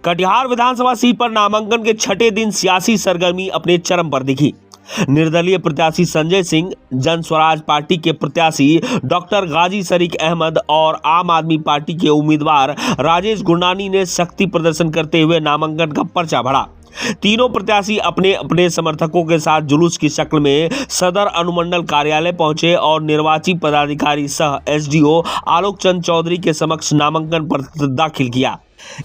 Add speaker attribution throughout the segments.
Speaker 1: कटिहार विधानसभा seat पर नामांकन के छठे दिन सियासी सरगर्मी अपने चरम पर दिखी। निर्दलीय प्रत्याशी संजय सिंह, जन स्वराज पार्टी के प्रत्याशी डॉक्टर गाजी शरीक अहमद और आम आदमी पार्टी के उम्मीदवार राजेश गुरनानी ने शक्ति प्रदर्शन करते हुए नामांकन का पर्चा भरा। तीनों प्रत्याशी अपने अपने समर्थकों के साथ जुलूस की शक्ल में सदर अनुमंडल कार्यालय पहुंचे और निर्वाची पदाधिकारी सह एसडीओ आलोक चंद चौधरी के समक्ष नामांकन पत्र दाखिल किया।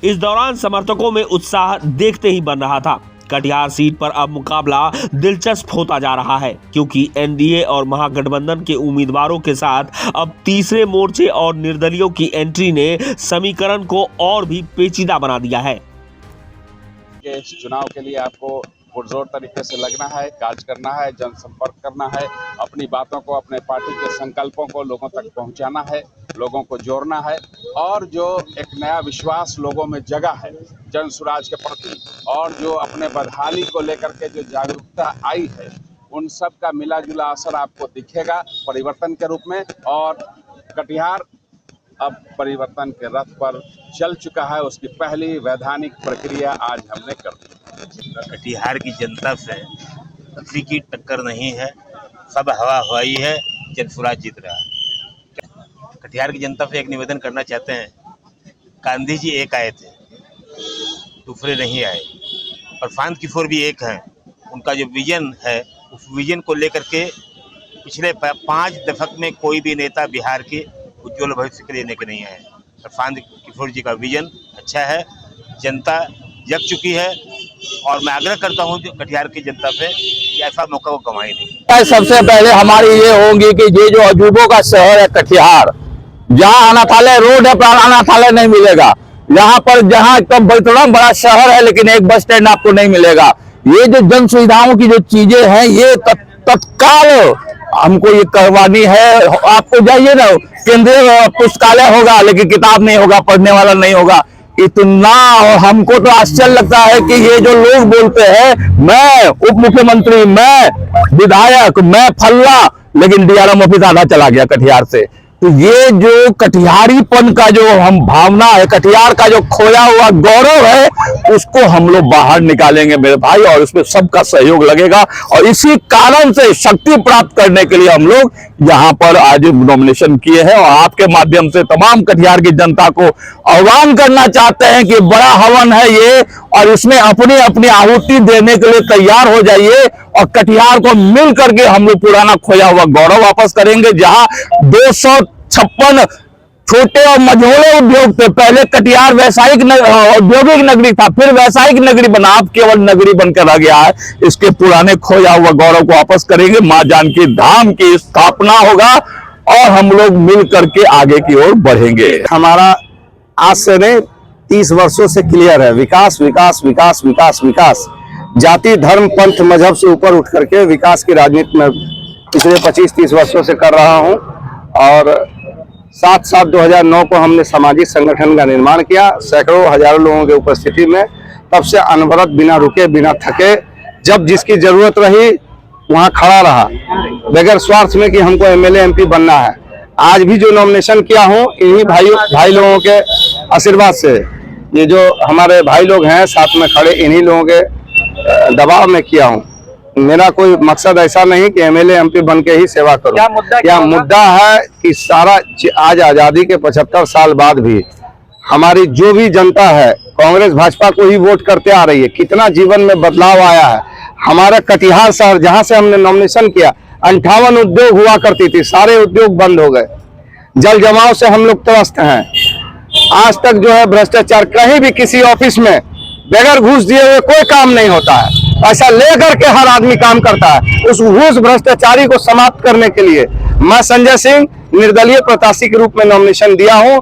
Speaker 1: इस दौरान समर्थकों में उत्साह देखते ही बन रहा था। कटिहार सीट पर अब मुकाबला दिलचस्प होता जा रहा है, क्योंकि एनडीए और महागठबंधन के उम्मीदवारों के साथ अब तीसरे मोर्चे और निर्दलियों की एंट्री ने समीकरण को और भी पेचीदा बना दिया है।
Speaker 2: इस चुनाव के लिए आपको पुरजोर तरीके से लगना है, कार्य करना है, जनसंपर्क करना है, अपनी बातों को, अपने पार्टी के संकल्पों को लोगों तक पहुंचाना है, लोगों को जोड़ना है और जो एक नया विश्वास लोगों में जगा है जन स्वराज के प्रति और जो अपने बदहाली को लेकर के जो जागरूकता आई है, उन सब का मिला जुला असर आपको दिखेगा परिवर्तन के रूप में। और कटिहार अब परिवर्तन के रथ पर चल चुका है। उसकी पहली वैधानिक प्रक्रिया आज हमने कर दी।
Speaker 3: कटिहार की जनता से किसी की टक्कर नहीं है, सब हवा हवाई है, जन स्वराज जीत रहा है। कटिहार की जनता से एक निवेदन करना चाहते हैं, गांधी जी एक आए थे, दूसरे नहीं आए, और फांद किशोर भी एक हैं। उनका जो विजन है, उस विजन को लेकर के पिछले 5 दशक में कोई भी नेता बिहार के उज्ज्वल भविष्य के लेने के नहीं आए। फांद किशोर जी का विजन अच्छा है, जनता जग चुकी है और मैं आग्रह करता हूं कटिहार की जनता से कि ऐसा मौका वो गंवाए नहीं।
Speaker 4: सबसे पहले हमारी ये होंगी कि ये जो अजूबों का शहर है कटिहार, जहाँ अनाथालय रोड है पर अनाथालय नहीं मिलेगा, यहाँ पर जहाँ एकदम बड़ा शहर है लेकिन एक बस स्टैंड आपको नहीं मिलेगा। ये जो जन सुविधाओं की जो चीजें हैं ये तत्काल हमको ये करवानी है। आपको जाइए ना, केंद्रीय पुस्तकालय होगा लेकिन किताब नहीं होगा, पढ़ने वाला नहीं होगा। इतना हमको तो आश्चर्य लगता है कि ये जो लोग बोलते हैं मैं उप मुख्यमंत्री, मैं विधायक, मैं फल्ला, लेकिन डीआरएम ऑफिस आधा चला गया कटिहार से। तो ये जो कटिहारीपन का जो हम भावना है, कटिहार का जो खोया हुआ गौरव है, उसको हम लोग बाहर निकालेंगे मेरे भाई, और उसमें सबका सहयोग लगेगा। और इसी कारण से शक्ति प्राप्त करने के लिए हम लोग यहाँ पर आज नॉमिनेशन किए हैं और आपके माध्यम से तमाम कटिहार की जनता को आह्वान करना चाहते हैं कि बड़ा हवन है ये, और इसमें अपनी अपनी आहुति देने के लिए तैयार हो जाइए और कटिहार को मिल करके हम लोग पुराना खोया हुआ गौरव वापस करेंगे। जहां 256 छोटे और मझोले उद्योग थे, पहले कटिहार वैश्विक औद्योगिक नगरी था, फिर वैश्विक नगरी बना, अब केवल नगरी बनकर रह गया है। इसके पुराने खोया हुआ गौरव को वापस करेंगे। मां जानकी धाम की स्थापना होगा और हम लोग मिल करके आगे की ओर बढ़ेंगे।
Speaker 5: हमारा आज से नहीं 30 वर्षों से क्लियर है, विकास विकास विकास विकास विकास। जाति धर्म पंथ मजहब से ऊपर उठ करके विकास की राजनीति में पिछले 25-30 वर्षों से कर रहा हूं। और 7/7/2009 को हमने सामाजिक संगठन का निर्माण किया, सैकड़ों हजारों लोगों की उपस्थिति में। तब से अनवरत, बिना रुके बिना थके, जब जिसकी जरूरत रही वहां खड़ा रहा, बगैर स्वार्थ में कि हमको एमएलए एमपी बनना है। आज भी जो नॉमिनेशन किया हूं, इन्हीं भाई लोगों के आशीर्वाद से, ये जो हमारे भाई लोग हैं साथ में खड़े, इन्हीं लोगों के दबाव में किया हूं। मेरा कोई मकसद ऐसा नहीं कि एमएलए एमपी बन के ही सेवा करूं। क्या मुद्दा है कि सारा आज आजादी के 75 साल बाद भी हमारी जो भी जनता है कांग्रेस भाजपा को ही वोट करते आ रही है। कितना जीवन में बदलाव आया है। हमारा कटिहार शहर जहां से हमने नॉमिनेशन किया, 58 उद्योग हुआ करती थी, सारे उद्योग बंद हो गए। जल जमाव से हम लोग त्रस्त हैं। आज तक जो है भ्रष्टाचार, कहीं भी किसी ऑफिस में बगैर घूस दिए हुए कोई काम नहीं होता है। ऐसा लेकर के हर आदमी काम करता है। उस घूस भ्रष्टाचारी को समाप्त करने के लिए मैं संजय सिंह निर्दलीय प्रत्याशी के रूप में नॉमिनेशन दिया हूं।